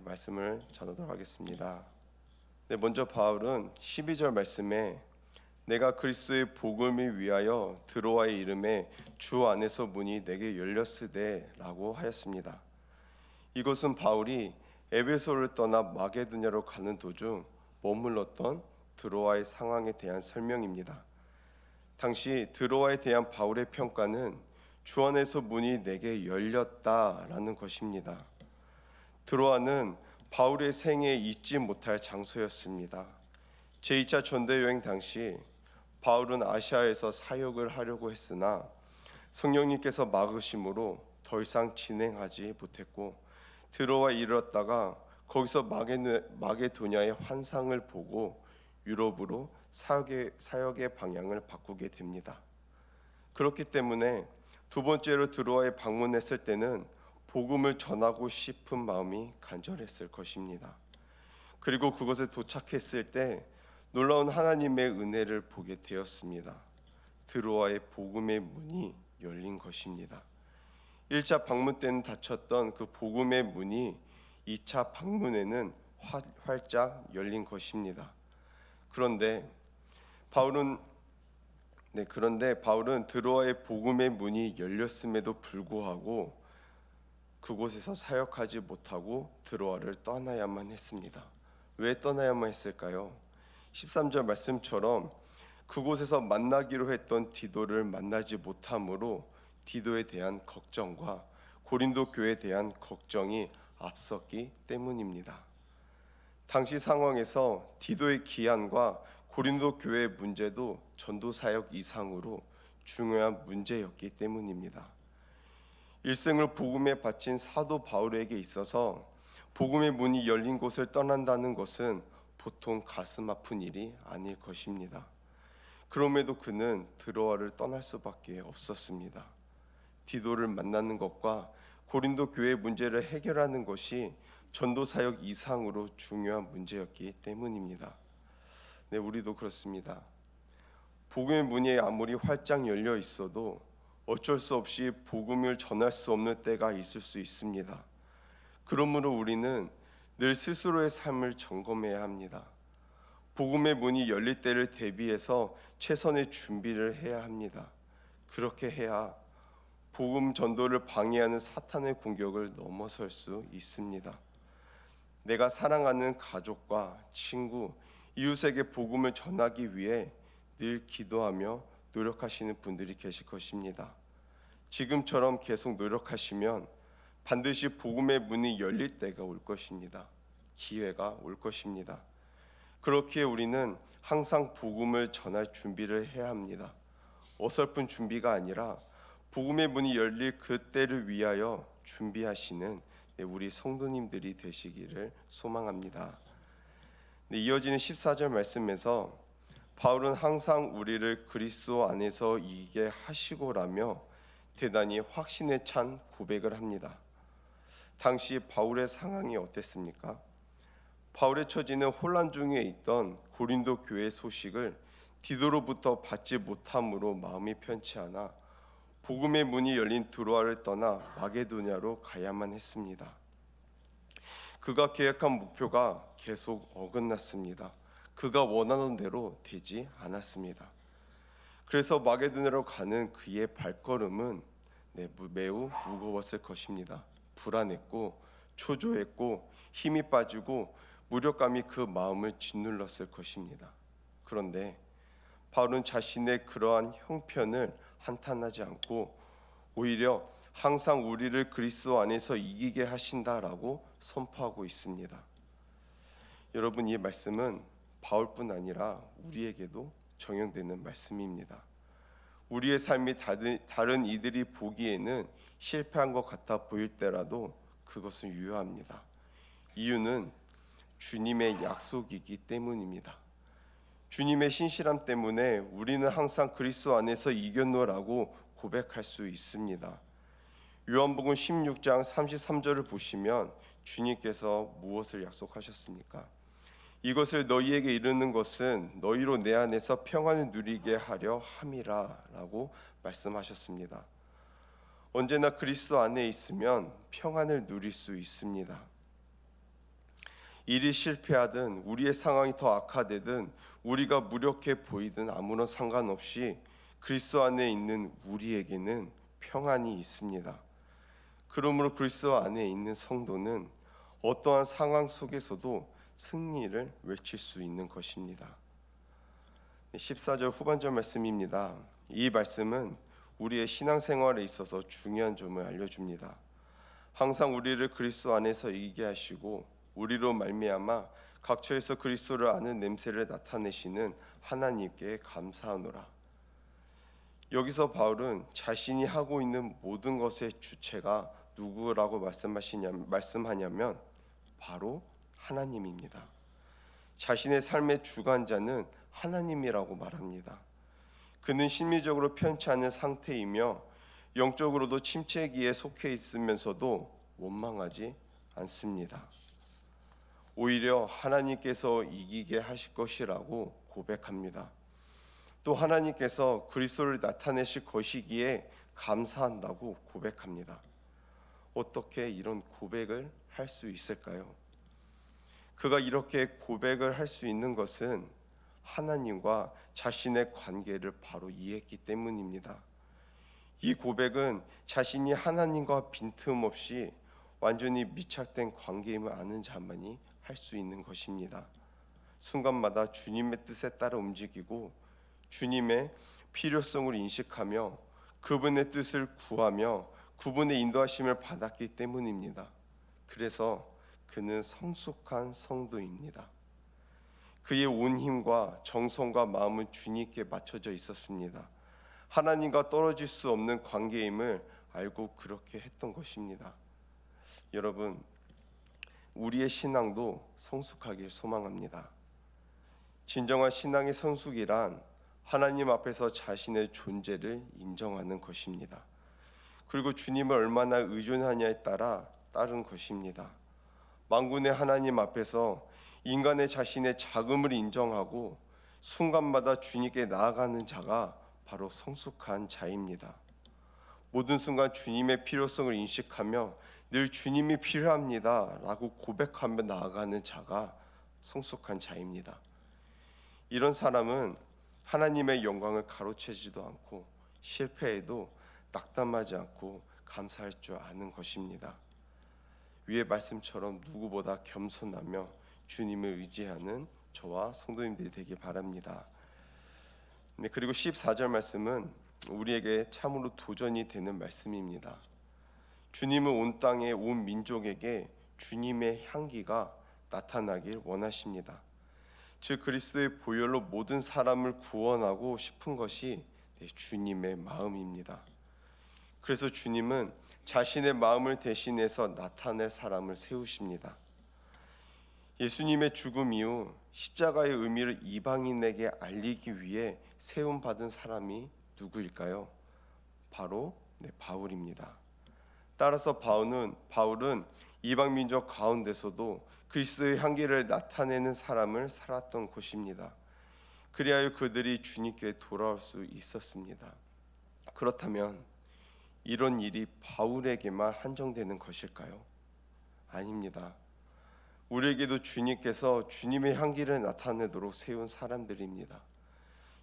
말씀을 전하도록 하겠습니다. 먼저 바울은 12절 말씀에 내가 그리스도의 복음을 위하여 드로아의 이름에 주 안에서 문이 내게 열렸으되 라고 하였습니다. 이것은 바울이 에베소를 떠나 마게도냐로 가는 도중 머물렀던 드로아의 상황에 대한 설명입니다. 당시 드로아에 대한 바울의 평가는 주 안에서 문이 내게 열렸다라는 것입니다. 드로아는 바울의 생애에 잊지 못할 장소였습니다. 제2차 전도 여행 당시 바울은 아시아에서 사역을 하려고 했으나 성령님께서 막으심으로 더 이상 진행하지 못했고 드로아에 이르렀다가 거기서 마게도냐의 환상을 보고 유럽으로 사역의 방향을 바꾸게 됩니다. 그렇기 때문에 두 번째로 드로아에 방문했을 때는 복음을 전하고 싶은 마음이 간절했을 것입니다. 그리고 그곳에 도착했을 때 놀라운 하나님의 은혜를 보게 되었습니다. 드로아의 복음의 문이 열린 것입니다. 1차 방문 때는 닫혔던 그 복음의 문이 2차 방문에는 활짝 열린 것입니다. 그런데 바울은 드로아의 복음의 문이 열렸음에도 불구하고 그곳에서 사역하지 못하고 드로아를 떠나야만 했습니다. 왜 떠나야만 했을까요? 13절 말씀처럼 그곳에서 만나기로 했던 디도를 만나지 못함으로 디도에 대한 걱정과 고린도 교회에 대한 걱정이 앞섰기 때문입니다. 당시 상황에서 디도의 기한과 고린도 교회의 문제도 전도 사역 이상으로 중요한 문제였기 때문입니다. 일생을 복음에 바친 사도 바울에게 있어서 복음의 문이 열린 곳을 떠난다는 것은 보통 가슴 아픈 일이 아닐 것입니다. 그럼에도 그는 드로아를 떠날 수밖에 없었습니다. 디도를 만나는 것과 고린도 교회의 문제를 해결하는 것이 전도 사역 이상으로 중요한 문제였기 때문입니다. 우리도 그렇습니다. 복음의 문이 아무리 활짝 열려 있어도 어쩔 수 없이 복음을 전할 수 없는 때가 있을 수 있습니다. 그러므로 우리는 늘 스스로의 삶을 점검해야 합니다. 복음의 문이 열릴 때를 대비해서 최선의 준비를 해야 합니다. 그렇게 해야 복음 전도를 방해하는 사탄의 공격을 넘어설 수 있습니다. 내가 사랑하는 가족과 친구, 이웃에게 복음을 전하기 위해 늘 기도하며 노력하시는 분들이 계실 것입니다. 지금처럼 계속 노력하시면 반드시 복음의 문이 열릴 때가 올 것입니다. 기회가 올 것입니다. 그렇기에 우리는 항상 복음을 전할 준비를 해야 합니다. 어설픈 준비가 아니라 복음의 문이 열릴 그때를 위하여 준비하시는 우리 성도님들이 되시기를 소망합니다. 이어지는 14절 말씀에서 바울은 항상 우리를 그리스도 안에서 이기게 하시고라며 대단히 확신에 찬 고백을 합니다. 당시 바울의 상황이 어땠습니까? 바울의 처지는 혼란 중에 있던 고린도 교회 소식을 디도로부터 받지 못함으로 마음이 편치 않아 복음의 문이 열린 드로아를 떠나 마게도냐로 가야만 했습니다. 그가 계획한 목표가 계속 어긋났습니다. 그가 원하는 대로 되지 않았습니다. 그래서 마게도냐로 가는 그의 발걸음은 매우 무거웠을 것입니다. 불안했고 초조했고 힘이 빠지고 무력감이 그 마음을 짓눌렀을 것입니다. 그런데 바울은 자신의 그러한 형편을 한탄하지 않고 오히려 항상 우리를 그리스도 안에서 이기게 하신다라고 선포하고 있습니다. 여러분, 이 말씀은 바울뿐 아니라 우리에게도 적용되는 말씀입니다. 우리의 삶이 다른 이들이 보기에는 실패한 것 같아 보일 때라도 그것은 유효합니다. 이유는 주님의 약속이기 때문입니다. 주님의 신실함 때문에 우리는 항상 그리스도 안에서 이겼노라고 고백할 수 있습니다. 요한복음 16장 33절을 보시면 주님께서 무엇을 약속하셨습니까? 이것을 너희에게 이르는 것은 너희로 내 안에서 평안을 누리게 하려 함이라 라고 말씀하셨습니다. 언제나 그리스도 안에 있으면 평안을 누릴 수 있습니다. 일이 실패하든 우리의 상황이 더 악화되든 우리가 무력해 보이든 아무런 상관없이 그리스도 안에 있는 우리에게는 평안이 있습니다. 그러므로 그리스도 안에 있는 성도는 어떠한 상황 속에서도 승리를 외칠 수 있는 것입니다. 14절 후반절 말씀입니다. 이 말씀은 우리의 신앙생활에 있어서 중요한 점을 알려줍니다. 항상 우리를 그리스도 안에서 이기게 하시고 우리로 말미암아 각처에서 그리스도를 아는 냄새를 나타내시는 하나님께 감사하노라. 여기서 바울은 자신이 하고 있는 모든 것의 주체가 누구라고 말씀하냐면 바로 하나님입니다. 자신의 삶의 주관자는 하나님이라고 말합니다. 그는 심리적으로 편치 않은 상태이며 영적으로도 침체기에 속해 있으면서도 원망하지 않습니다. 오히려 하나님께서 이기게 하실 것이라고 고백합니다. 또 하나님께서 그리스도를 나타내실 것이기에 감사한다고 고백합니다. 어떻게 이런 고백을 할 수 있을까요? 그가 이렇게 고백을 할 수 있는 것은 하나님과 자신의 관계를 바로 이해했기 때문입니다. 이 고백은 자신이 하나님과 빈틈없이 완전히 밀착된 관계임을 아는 자만이 할 수 있는 것입니다. 순간마다 주님의 뜻에 따라 움직이고 주님의 필요성을 인식하며 그분의 뜻을 구하며 그분의 인도하심을 받았기 때문입니다. 그래서 그는 성숙한 성도입니다. 그의 온 힘과 정성과 마음은 주님께 맞춰져 있었습니다. 하나님과 떨어질 수 없는 관계임을 알고 그렇게 했던 것입니다. 여러분, 우리의 신앙도 성숙하길 소망합니다. 진정한 신앙의 성숙이란 하나님 앞에서 자신의 존재를 인정하는 것입니다. 그리고 주님을 얼마나 의존하냐에 따른 것입니다. 만군의 하나님 앞에서 인간의 자신의 자금을 인정하고 순간마다 주님께 나아가는 자가 바로 성숙한 자입니다. 모든 순간 주님의 필요성을 인식하며 늘 주님이 필요합니다 라고 고백하며 나아가는 자가 성숙한 자입니다. 이런 사람은 하나님의 영광을 가로채지도 않고 실패해도 낙담하지 않고 감사할 줄 아는 것입니다. 위의 말씀처럼 누구보다 겸손하며 주님을 의지하는 저와 성도님들이 되길 바랍니다. 그리고 14절 말씀은 우리에게 참으로 도전이 되는 말씀입니다. 주님은 온 땅의 온 민족에게 주님의 향기가 나타나길 원하십니다. 즉 그리스도의 보혈로 모든 사람을 구원하고 싶은 것이 주님의 마음입니다. 그래서 주님은 자신의 마음을 대신해서 나타낼 사람을 세우십니다. 예수님의 죽음 이후 십자가의 의미를 이방인에게 알리기 위해 세움받은 사람이 누구일까요? 바로 바울입니다. 따라서 바울은 이방 민족 가운데서도 그리스도의 향기를 나타내는 사람을 살았던 것입니다. 그리하여 그들이 주님께 돌아올 수 있었습니다. 그렇다면 이런 일이 바울에게만 한정되는 것일까요? 아닙니다. 우리에게도 주님께서 주님의 향기를 나타내도록 세운 사람들입니다.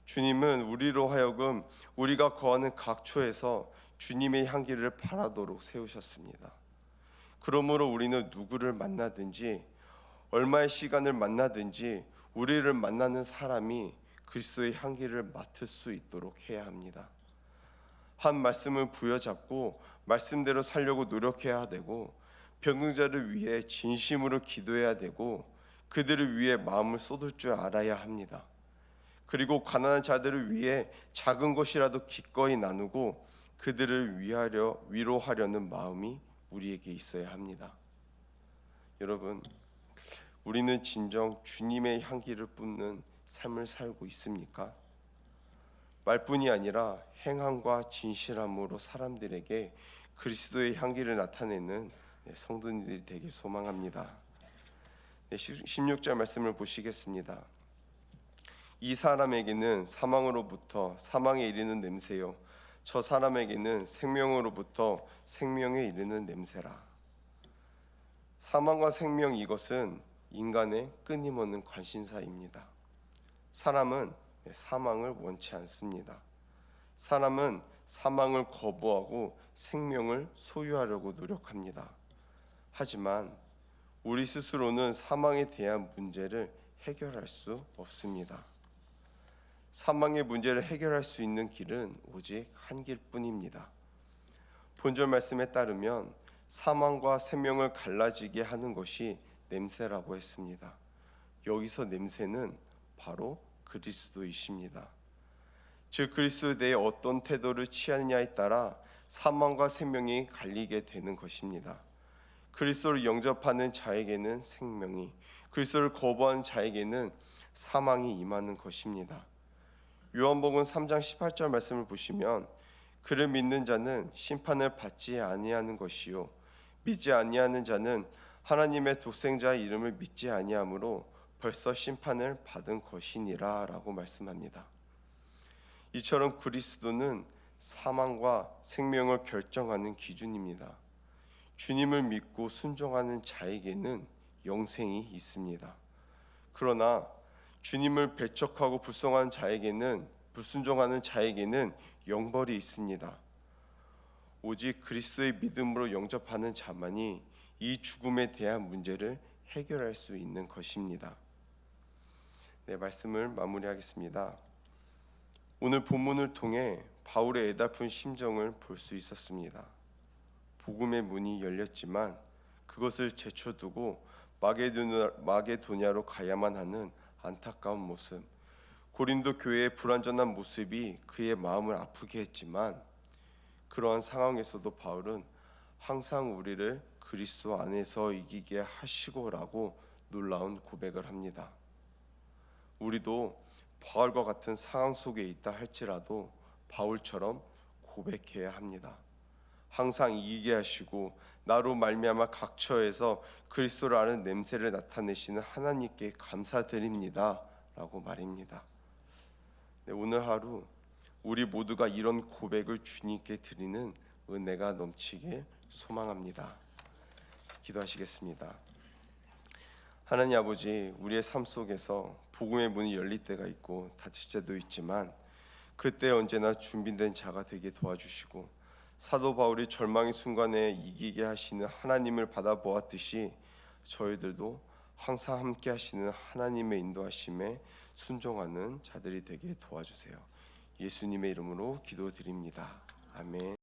주님은 우리로 하여금 우리가 거하는 각처에서 주님의 향기를 바라도록 세우셨습니다. 그러므로 우리는 누구를 만나든지 얼마의 시간을 만나든지 우리를 만나는 사람이 그리스도의 향기를 맡을 수 있도록 해야 합니다. 한 말씀을 부여잡고 말씀대로 살려고 노력해야 되고 병자를 위해 진심으로 기도해야 되고 그들을 위해 마음을 쏟을 줄 알아야 합니다. 그리고 가난한 자들을 위해 작은 것이라도 기꺼이 나누고 그들을 위로하려는 마음이 우리에게 있어야 합니다. 여러분, 우리는 진정 주님의 향기를 뿜는 삶을 살고 있습니까? 말뿐이 아니라 행함과 진실함으로 사람들에게 그리스도의 향기를 나타내는 성도님들이 되길 소망합니다. 16절 말씀을 보시겠습니다. 이 사람에게는 사망으로부터 사망에 이르는 냄새요 저 사람에게는 생명으로부터 생명에 이르는 냄새라. 사망과 생명, 이것은 인간의 끊임없는 관심사입니다. 사람은 사망을 원치 않습니다. 사람은 사망을 거부하고 생명을 소유하려고 노력합니다. 하지만 우리 스스로는 사망에 대한 문제를 해결할 수 없습니다. 사망의 문제를 해결할 수 있는 길은 오직 한 길뿐입니다. 본절 말씀에 따르면 사망과 생명을 갈라지게 하는 것이 냄새라고 했습니다. 여기서 냄새는 바로 그리스도이십니다. 즉 그리스도에 대해 어떤 태도를 취하느냐에 따라 사망과 생명이 갈리게 되는 것입니다. 그리스도를 영접하는 자에게는 생명이, 그리스도를 거부하는 자에게는 사망이 임하는 것입니다. 요한복음 3장 18절 말씀을 보시면 그를 믿는 자는 심판을 받지 아니하는 것이요 믿지 아니하는 자는 하나님의 독생자의 이름을 믿지 아니하므로 벌써 심판을 받은 것이니라 라고 말씀합니다. 이처럼 그리스도는 사망과 생명을 결정하는 기준입니다. 주님을 믿고 순종하는 자에게는 영생이 있습니다. 그러나 주님을 배척하고 불순종하는 자에게는 영벌이 있습니다. 오직 그리스도의 믿음으로 영접하는 자만이 이 죽음에 대한 문제를 해결할 수 있는 것입니다. 네, 말씀을 마무리하겠습니다. 오늘 본문을 통해 바울의 애달픈 심정을 볼 수 있었습니다. 복음의 문이 열렸지만 그것을 제쳐두고 마게도냐로 가야만 하는 안타까운 모습, 고린도 교회의 불완전한 모습이 그의 마음을 아프게 했지만 그러한 상황에서도 바울은 항상 우리를 그리스도 안에서 이기게 하시고라고 놀라운 고백을 합니다. 우리도 바울과 같은 상황 속에 있다 할지라도 바울처럼 고백해야 합니다. 항상 이기게 하시고 나로 말미암아 각처에서 그리스도를 아는 냄새를 나타내시는 하나님께 감사드립니다 라고 말입니다. 네, 오늘 하루 우리 모두가 이런 고백을 주님께 드리는 은혜가 넘치길 소망합니다. 기도하시겠습니다. 하나님 아버지, 우리의 삶 속에서 복음의 문이 열릴 때가 있고 닫힐 때도 있지만 그때 언제나 준비된 자가 되게 도와주시고 사도 바울이 절망의 순간에 이기게 하시는 하나님을 바라보았듯이 저희들도 항상 함께 하시는 하나님의 인도하심에 순종하는 자들이 되게 도와주세요. 예수님의 이름으로 기도드립니다. 아멘.